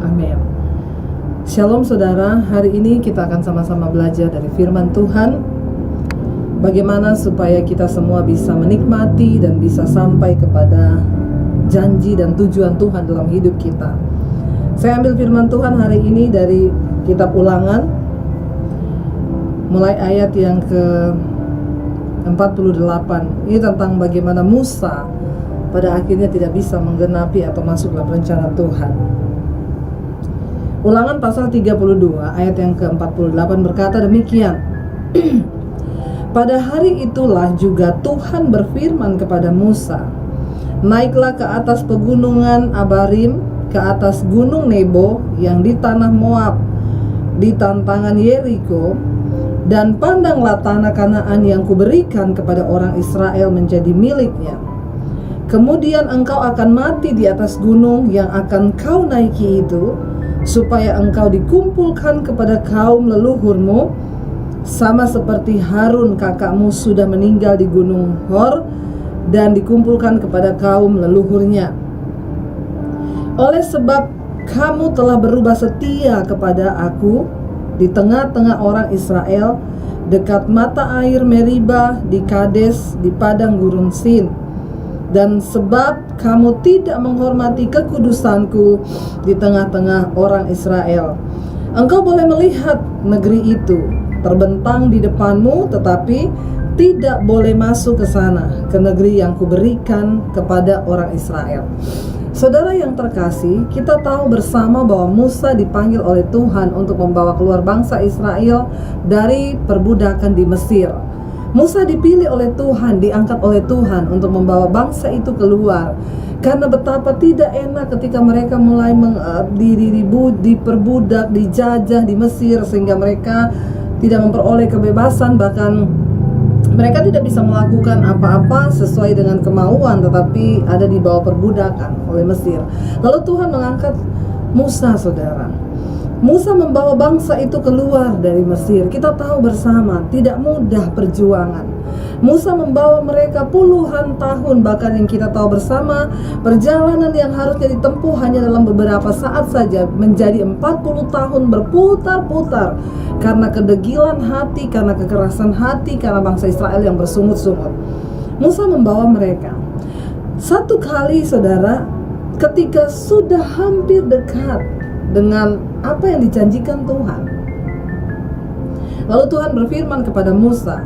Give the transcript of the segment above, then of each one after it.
Amin. Shalom saudara, hari ini kita akan sama-sama belajar dari firman Tuhan. Bagaimana supaya kita semua bisa menikmati dan bisa sampai kepada janji dan tujuan Tuhan dalam hidup kita. Saya ambil firman Tuhan hari ini dari kitab Ulangan, mulai ayat yang ke-48. Ini tentang bagaimana Musa pada akhirnya tidak bisa menggenapi atau masuk dalam rencana Tuhan. Ulangan pasal 32 ayat yang ke-48 berkata demikian. Pada hari itulah juga Tuhan berfirman kepada Musa, naiklah ke atas pegunungan Abarim, ke atas gunung Nebo yang di tanah Moab, di tantangan Yeriko, dan pandanglah tanah Kanaan yang kuberikan kepada orang Israel menjadi miliknya. Kemudian engkau akan mati di atas gunung yang akan kau naiki itu, supaya engkau dikumpulkan kepada kaum leluhurmu, sama seperti Harun kakakmu sudah meninggal di gunung Hor dan dikumpulkan kepada kaum leluhurnya. Oleh sebab kamu telah berubah setia kepada aku di tengah-tengah orang Israel, dekat mata air Meriba di Kades di padang gurun Sin. Dan sebab kamu tidak menghormati kekudusanku di tengah-tengah orang Israel, engkau boleh melihat negeri itu terbentang di depanmu, tetapi tidak boleh masuk ke sana, ke negeri yang kuberikan kepada orang Israel. Saudara yang terkasih, kita tahu bersama bahwa Musa dipanggil oleh Tuhan untuk membawa keluar bangsa Israel dari perbudakan di Mesir. Musa dipilih oleh Tuhan, diangkat oleh Tuhan untuk membawa bangsa itu keluar. Karena betapa tidak enak ketika mereka mulai diperbudak, dijajah di Mesir, sehingga mereka tidak memperoleh kebebasan, bahkan mereka tidak bisa melakukan apa-apa sesuai dengan kemauan, tetapi ada di bawah perbudakan oleh Mesir. Lalu Tuhan mengangkat Musa, saudara. Musa membawa bangsa itu keluar dari Mesir. Kita tahu bersama, tidak mudah perjuangan. Musa membawa mereka puluhan tahun, bahkan yang kita tahu bersama, perjalanan yang harusnya ditempuh hanya dalam beberapa saat saja menjadi 40 tahun berputar-putar karena kedegilan hati, karena kekerasan hati, karena bangsa Israel yang bersungut-sungut. Musa membawa mereka. Satu kali, saudara, ketika sudah hampir dekat dengan apa yang dijanjikan Tuhan, lalu Tuhan berfirman kepada Musa,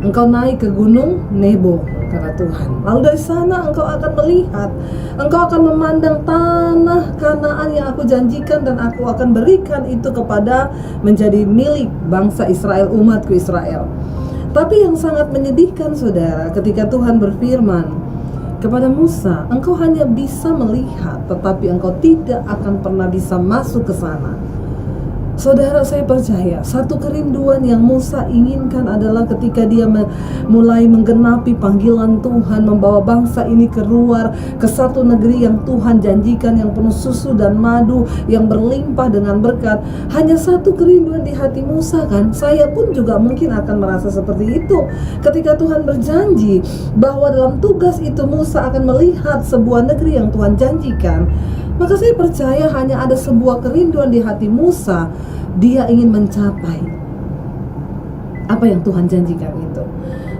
engkau naik ke gunung Nebo, kata Tuhan. Lalu dari sana engkau akan melihat, engkau akan memandang tanah Kanaan yang aku janjikan, dan aku akan berikan itu kepada menjadi milik bangsa Israel, umatku Israel. Tapi yang sangat menyedihkan, saudara, ketika Tuhan berfirman kepada Musa, engkau hanya bisa melihat, tetapi engkau tidak akan pernah bisa masuk ke sana. Saudara, saya percaya satu kerinduan yang Musa inginkan adalah ketika dia mulai menggenapi panggilan Tuhan, membawa bangsa ini keluar ke satu negeri yang Tuhan janjikan, yang penuh susu dan madu, yang berlimpah dengan berkat. Hanya satu kerinduan di hati Musa, kan? Saya pun juga mungkin akan merasa seperti itu. Ketika Tuhan berjanji bahwa dalam tugas itu Musa akan melihat sebuah negeri yang Tuhan janjikan, maka saya percaya hanya ada sebuah kerinduan di hati Musa. Dia ingin mencapai apa yang Tuhan janjikan itu.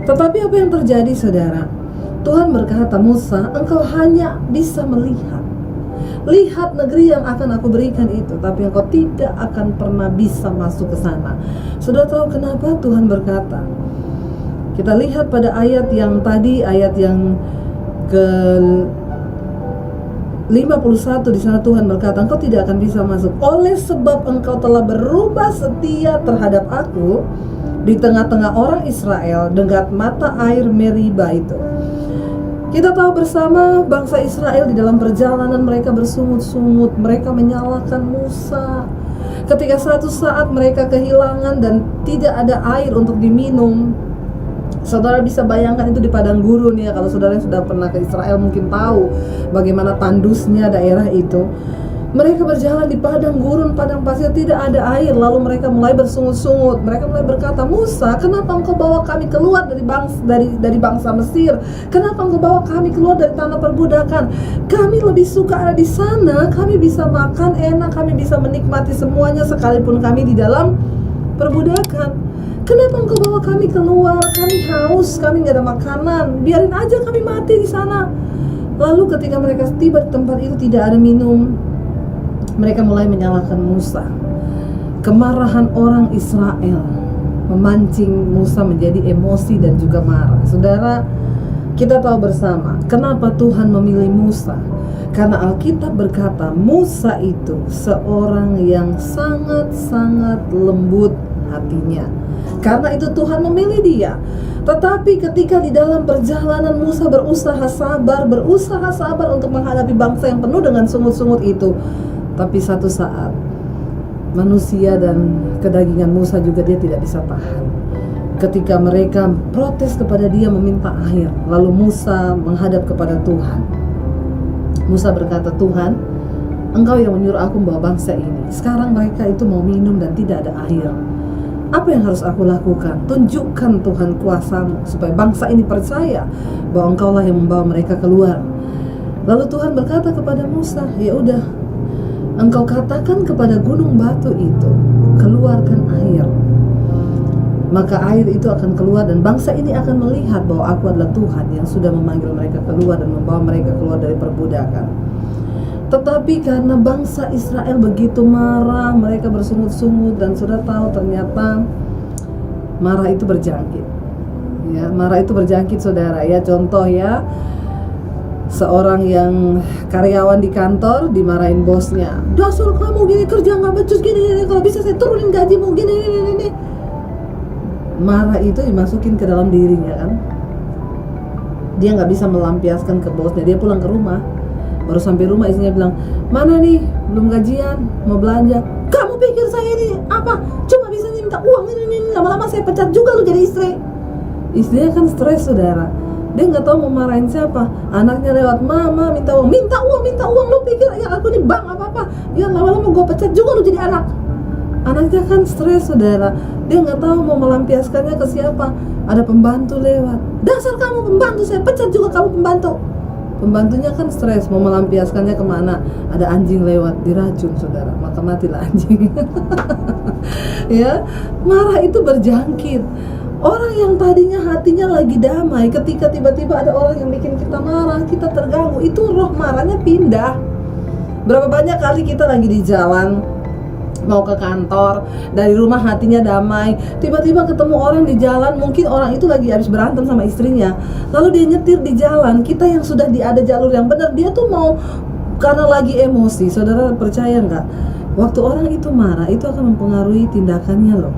Tetapi apa yang terjadi, saudara? Tuhan berkata, Musa, engkau hanya bisa melihat. Lihat negeri yang akan aku berikan itu, tapi engkau tidak akan pernah bisa masuk ke sana. Sudah tahu kenapa Tuhan berkata? Kita lihat pada ayat yang tadi, ayat yang ke 51, di sana Tuhan berkata, engkau tidak akan bisa masuk. Oleh sebab engkau telah berubah setia terhadap aku di tengah-tengah orang Israel, dekat mata air Meriba itu. Kita tahu bersama bangsa Israel di dalam perjalanan mereka bersungut-sungut, mereka menyalahkan Musa. Ketika suatu saat mereka kehilangan dan tidak ada air untuk diminum, saudara bisa bayangkan itu di padang gurun ya. Kalau saudara yang sudah pernah ke Israel mungkin tahu bagaimana tandusnya daerah itu. Mereka berjalan di padang gurun, padang pasir, tidak ada air. Lalu mereka mulai bersungut-sungut. Mereka mulai berkata, Musa, kenapa engkau bawa kami keluar dari bangsa Mesir? Kenapa engkau bawa kami keluar dari tanah perbudakan? Kami lebih suka ada di sana. Kami bisa makan enak, kami bisa menikmati semuanya sekalipun kami di dalam perbudakan. Kenapa engkau bawa kami keluar? Kami haus, kami nggak ada makanan. Biarin aja kami mati di sana. Lalu ketika mereka tiba di tempat itu tidak ada minum, mereka mulai menyalahkan Musa. Kemarahan orang Israel memancing Musa menjadi emosi dan juga marah. Saudara, kita tahu bersama kenapa Tuhan memilih Musa. Karena Alkitab berkata Musa itu seorang yang sangat-sangat lembut hatinya. Karena itu Tuhan memilih dia. Tetapi ketika di dalam perjalanan Musa berusaha sabar untuk menghadapi bangsa yang penuh dengan sungut-sungut itu. Tapi satu saat manusia dan kedagingan Musa juga dia tidak bisa tahan. Ketika mereka protes kepada dia meminta air, lalu Musa menghadap kepada Tuhan. Musa berkata, Tuhan, Engkau yang menyuruh aku membawa bangsa ini. Sekarang mereka itu mau minum dan tidak ada air. Apa yang harus aku lakukan? Tunjukkan Tuhan kuasa-Mu supaya bangsa ini percaya bahwa Engkaulah yang membawa mereka keluar. Lalu Tuhan berkata kepada Musa, ya udah, engkau katakan kepada gunung batu itu, keluarkan air. Maka air itu akan keluar dan bangsa ini akan melihat bahwa aku adalah Tuhan yang sudah memanggil mereka keluar dan membawa mereka keluar dari perbudakan. Tetapi karena bangsa Israel begitu marah, mereka bersungut-sungut, dan sudah tahu ternyata marah itu berjangkit. Ya, marah itu berjangkit, saudara. Ya, contoh ya, seorang yang karyawan di kantor dimarahin bosnya, dasar kamu gini, kerja nggak becus gini, kalau bisa saya turunin gajimu gini. Marah itu dimasukin ke dalam dirinya kan. Dia nggak bisa melampiaskan ke bosnya. Dia pulang ke rumah, baru sampai rumah istrinya bilang, mana nih, belum gajian, mau belanja. Kamu pikir saya ini apa? Cuma bisa minta uang ini. Lama-lama saya pecat juga lu jadi istri. Istrinya kan stres, saudara. Dia nggak tahu mau marahin siapa. Anaknya lewat, mama minta uang. Lu pikir ya aku nih bang apa-apa? Ya lama-lama gue pecat juga lu jadi anak. Anaknya kan stres, saudara. Dia nggak tahu mau melampiaskannya ke siapa. Ada pembantu lewat, dasar kamu pembantu, saya pecat juga kamu pembantu. Pembantunya kan stres, mau melampiaskannya kemana? Ada anjing lewat, diracun, saudara, maka matilah anjing. Ya, marah itu berjangkit. Orang yang tadinya hatinya lagi damai, ketika tiba-tiba ada orang yang bikin kita marah, kita terganggu, itu roh marahnya pindah. Berapa banyak kali kita lagi di jalan, mau ke kantor, dari rumah hatinya damai, tiba-tiba ketemu orang di jalan, mungkin orang itu lagi habis berantem sama istrinya, lalu dia nyetir di jalan, kita yang sudah ada jalur yang benar, dia tuh mau karena lagi emosi. Saudara percaya nggak? Waktu orang itu marah, itu akan mempengaruhi tindakannya loh.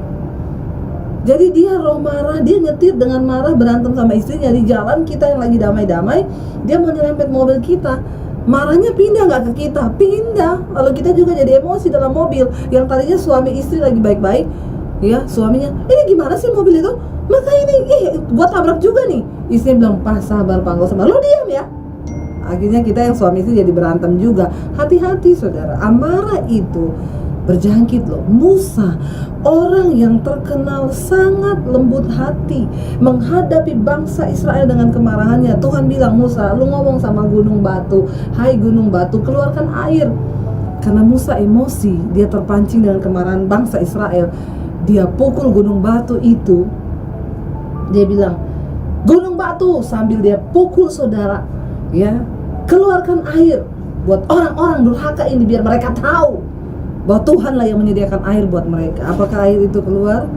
Jadi dia roh marah, dia nyetir dengan marah, berantem sama istrinya di jalan, kita yang lagi damai-damai, dia mau nyerempet mobil kita. Marahnya pindah nggak ke kita? Pindah. Lalu kita juga jadi emosi dalam mobil. Yang tadinya suami istri lagi baik-baik, ya suaminya, ini gimana sih mobil itu? Maka ini, gua tabrak juga nih. Istrinya bilang, Pak sabar, Pak, nggak usah, lo diam ya. Akhirnya kita yang suami istri jadi berantem juga. Hati-hati, saudara. Amarah itu berjangkit loh. Musa, orang yang terkenal sangat lembut hati, menghadapi bangsa Israel dengan kemarahannya. Tuhan bilang, Musa, lu ngomong sama gunung batu, hai gunung batu, keluarkan air. Karena Musa emosi, dia terpancing dengan kemarahan bangsa Israel. Dia pukul gunung batu itu. Dia bilang, gunung batu, sambil dia pukul, saudara, ya, keluarkan air buat orang-orang durhaka ini, biar mereka tahu bahwa Tuhanlah yang menyediakan air buat mereka. Apakah air itu keluar?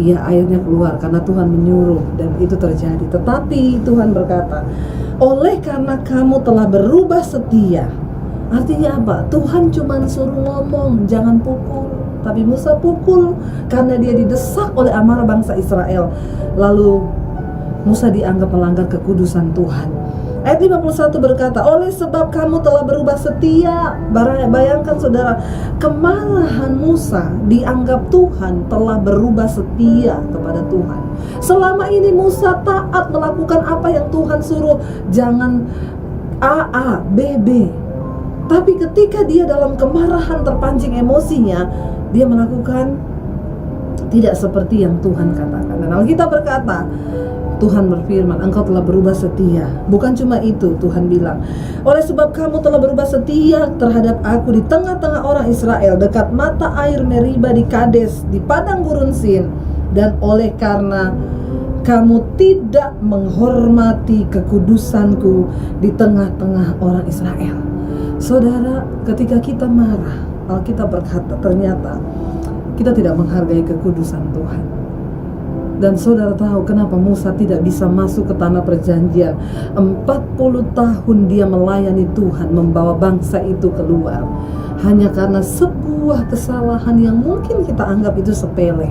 Iya, airnya keluar karena Tuhan menyuruh, dan itu terjadi. Tetapi Tuhan berkata, oleh karena kamu telah berubah setia. Artinya apa? Tuhan cuma suruh ngomong, jangan pukul. Tapi Musa pukul karena dia didesak oleh amarah bangsa Israel. Lalu Musa dianggap melanggar kekudusan Tuhan. Ayat 51 berkata, oleh sebab kamu telah berubah setia. Bayangkan, saudara, kemarahan Musa dianggap Tuhan telah berubah setia kepada Tuhan. Selama ini Musa taat melakukan apa yang Tuhan suruh. Jangan A, B, B. Tapi ketika dia dalam kemarahan terpancing emosinya, dia melakukan tidak seperti yang Tuhan katakan. Dan Alkitab berkata, Tuhan berfirman, engkau telah berubah setia. Bukan cuma itu, Tuhan bilang, oleh sebab kamu telah berubah setia terhadap aku di tengah-tengah orang Israel, dekat mata air Meriba di Kades, di padang gurun Sin. Dan oleh karena kamu tidak menghormati kekudusanku di tengah-tengah orang Israel. Saudara, ketika kita marah, Alkitab berkata ternyata kita tidak menghargai kekudusan Tuhan. Dan saudara tahu kenapa Musa tidak bisa masuk ke tanah perjanjian? 40 tahun dia melayani Tuhan, membawa bangsa itu keluar, hanya karena sebuah kesalahan yang mungkin kita anggap itu sepele.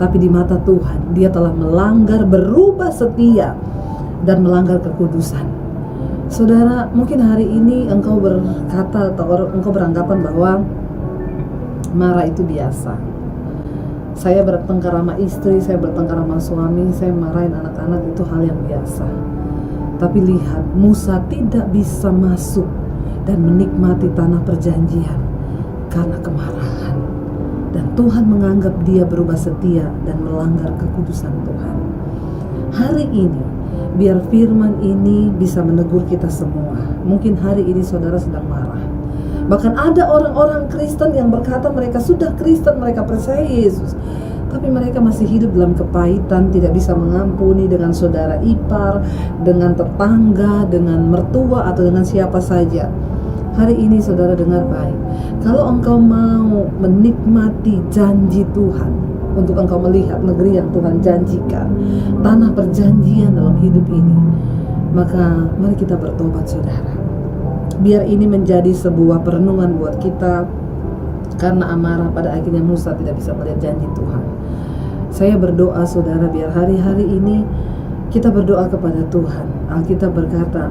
Tapi di mata Tuhan, dia telah melanggar, berubah setia, dan melanggar kekudusan. Saudara, mungkin hari ini engkau berkata atau engkau beranggapan bahwa marah itu biasa. Saya bertengkar sama istri, saya bertengkar sama suami, saya marahin anak-anak, itu hal yang biasa. Tapi lihat, Musa tidak bisa masuk dan menikmati tanah perjanjian karena kemarahan. Dan Tuhan menganggap dia berubah setia dan melanggar kekudusan Tuhan. Hari ini, biar firman ini bisa menegur kita semua. Mungkin hari ini saudara sedang marah. Bahkan ada orang-orang Kristen yang berkata mereka sudah Kristen, mereka percaya Yesus, tapi mereka masih hidup dalam kepahitan, tidak bisa mengampuni dengan saudara ipar, dengan tetangga, dengan mertua, atau dengan siapa saja. Hari ini saudara dengar baik, kalau engkau mau menikmati janji Tuhan, untuk engkau melihat negeri yang Tuhan janjikan, tanah perjanjian dalam hidup ini, maka mari kita bertobat saudara. Biar ini menjadi sebuah perenungan buat kita, karena amarah pada akhirnya Musa tidak bisa melihat janji Tuhan. Saya berdoa saudara, biar hari-hari ini kita berdoa kepada Tuhan. Alkitab berkata,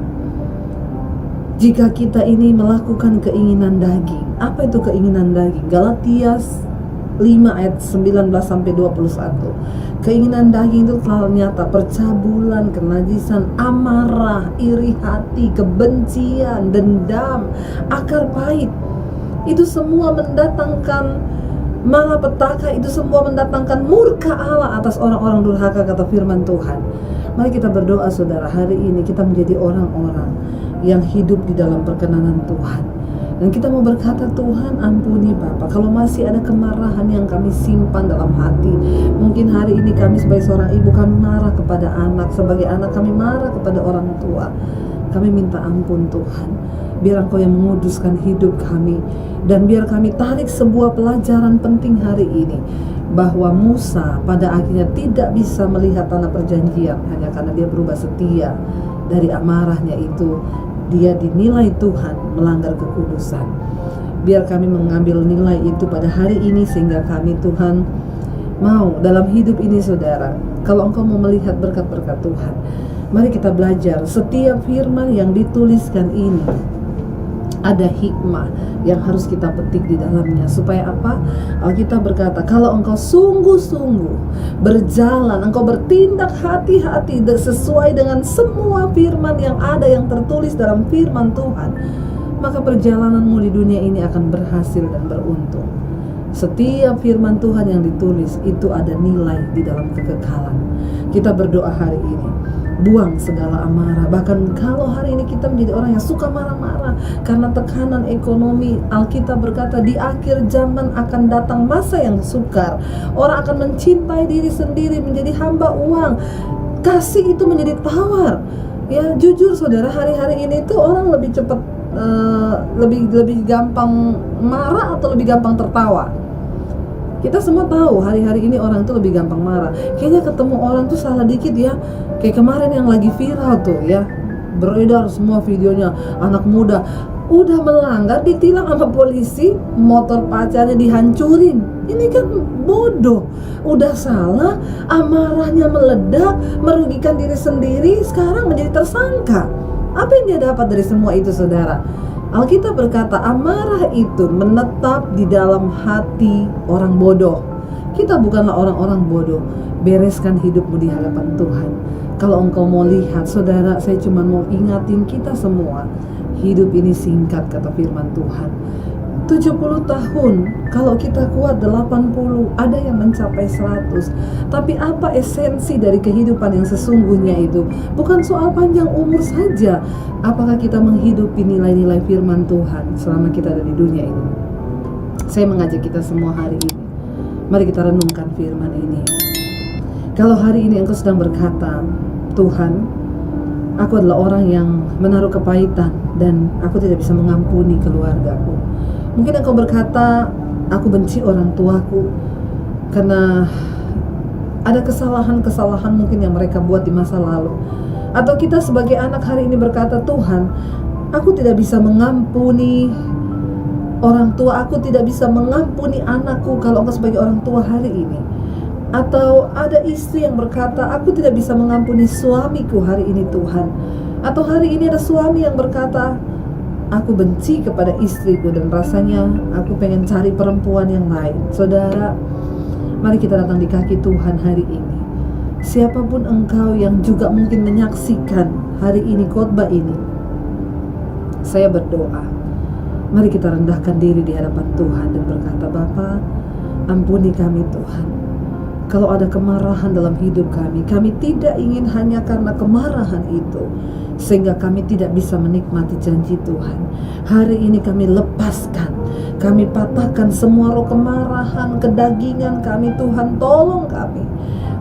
jika kita ini melakukan keinginan daging. Apa itu keinginan daging? Galatia 5 ayat 19-21. Keinginan daging itu ternyata percabulan, kenajisan, amarah, iri hati, kebencian, dendam, akar pahit. Itu semua mendatangkan malapetaka, itu semua mendatangkan murka Allah atas orang-orang durhaka, kata firman Tuhan. Mari kita berdoa saudara, hari ini kita menjadi orang-orang yang hidup di dalam perkenanan Tuhan. Dan kita mau berkata, Tuhan ampuni Bapa, kalau masih ada kemarahan yang kami simpan dalam hati. Mungkin hari ini kami sebagai seorang ibu, kami marah kepada anak, sebagai anak kami marah kepada orang tua. Kami minta ampun Tuhan, biar Engkau yang menguduskan hidup kami. Dan biar kami tarik sebuah pelajaran penting hari ini, bahwa Musa pada akhirnya tidak bisa melihat tanah perjanjian hanya karena dia berubah setia. Dari amarahnya itu, dia dinilai Tuhan melanggar kekudusan. Biar kami mengambil nilai itu pada hari ini, sehingga kami Tuhan mau dalam hidup ini saudara, kalau engkau mau melihat berkat-berkat Tuhan, mari kita belajar setiap firman yang dituliskan ini ada hikmah yang harus kita petik di dalamnya. Supaya apa? Alkitab berkata, kalau engkau sungguh-sungguh berjalan, engkau bertindak hati-hati sesuai dengan semua firman yang ada, yang tertulis dalam firman Tuhan, maka perjalananmu di dunia ini akan berhasil dan beruntung. Setiap firman Tuhan yang ditulis itu ada nilai di dalam kekekalan. Kita berdoa hari ini, buang segala amarah. Bahkan kalau hari ini kita menjadi orang yang suka marah-marah karena tekanan ekonomi, Alkitab berkata di akhir zaman akan datang masa yang sukar. Orang akan mencintai diri sendiri, menjadi hamba uang. Kasih itu menjadi tawar. Ya jujur saudara, hari-hari ini tuh orang lebih cepat, lebih gampang marah atau lebih gampang tertawa. Kita semua tahu hari-hari ini orang tuh lebih gampang marah. Kayaknya ketemu orang tuh salah dikit ya. Kayak kemarin yang lagi viral tuh ya, beredar semua videonya, anak muda udah melanggar ditilang sama polisi, motor pacarnya dihancurin. Ini kan bodoh. Udah salah, amarahnya meledak, merugikan diri sendiri, sekarang menjadi tersangka. Apa yang dia dapat dari semua itu saudara? Alkitab berkata amarah itu menetap di dalam hati orang bodoh. Kita bukanlah orang-orang bodoh. Bereskan hidupmu di hadapan Tuhan. Kalau engkau mau lihat saudara, saya cuma mau ingatin kita semua, Hidup ini singkat, kata firman Tuhan. 70 tahun, kalau kita kuat 80, ada yang mencapai 100. Tapi apa esensi dari kehidupan yang sesungguhnya itu? Bukan soal panjang umur saja. Apakah kita menghidupi nilai-nilai firman Tuhan selama kita ada di dunia ini? Saya mengajak kita semua hari ini, mari kita renungkan firman ini. Kalau hari ini engkau sedang berkata, Tuhan, aku adalah orang yang menaruh kepahitan dan aku tidak bisa mengampuni keluargaku. Mungkin engkau berkata, aku benci orang tuaku karena ada kesalahan-kesalahan mungkin yang mereka buat di masa lalu. Atau kita sebagai anak hari ini berkata, Tuhan, aku tidak bisa mengampuni orang tua, aku tidak bisa mengampuni anakku kalau engkau sebagai orang tua hari ini. Atau ada istri yang berkata, aku tidak bisa mengampuni suamiku hari ini Tuhan. Atau hari ini ada suami yang berkata, aku benci kepada istriku dan rasanya aku pengen cari perempuan yang lain. Saudara, mari kita datang di kaki Tuhan hari ini. Siapapun engkau yang juga mungkin menyaksikan hari ini khotbah ini, saya berdoa, mari kita rendahkan diri di hadapan Tuhan dan berkata, Bapa, ampuni kami Tuhan. Kalau ada kemarahan dalam hidup kami tidak ingin hanya karena kemarahan itu sehingga kami tidak bisa menikmati janji Tuhan. Hari ini kami lepaskan, kami patahkan semua roh kemarahan, kedagingan kami. Tuhan, tolong kami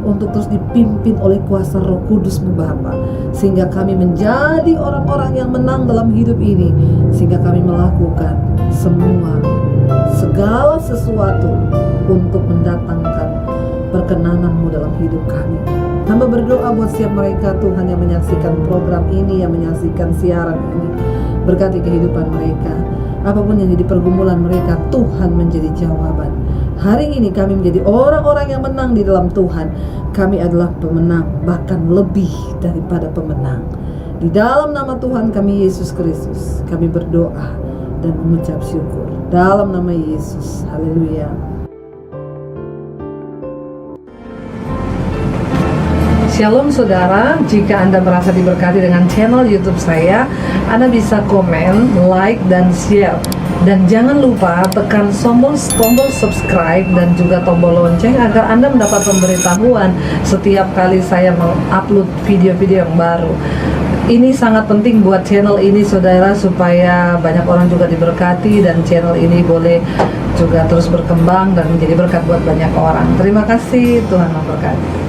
untuk terus dipimpin oleh kuasa Roh Kudus-Mu Bapa, sehingga kami menjadi orang-orang yang menang dalam hidup ini, sehingga kami melakukan segala sesuatu untuk mendatangkan perkenanan-Mu dalam hidup kami. Hamba berdoa buat setiap mereka Tuhan yang menyaksikan program ini, yang menyaksikan siaran ini. Berkati kehidupan mereka. Apapun yang jadi pergumulan mereka, Tuhan menjadi jawaban. Hari ini kami menjadi orang-orang yang menang di dalam Tuhan. Kami adalah pemenang, bahkan lebih daripada pemenang. Di dalam nama Tuhan kami Yesus Kristus, kami berdoa dan mengucap syukur. Dalam nama Yesus, haleluya. Shalom saudara, jika Anda merasa diberkati dengan channel YouTube saya, Anda bisa komen, like, dan share. Dan jangan lupa tekan tombol subscribe dan juga tombol lonceng agar Anda mendapat pemberitahuan setiap kali saya mengupload video-video yang baru. Ini sangat penting buat channel ini saudara, supaya banyak orang juga diberkati dan channel ini boleh juga terus berkembang dan menjadi berkat buat banyak orang. Terima kasih, Tuhan memberkati.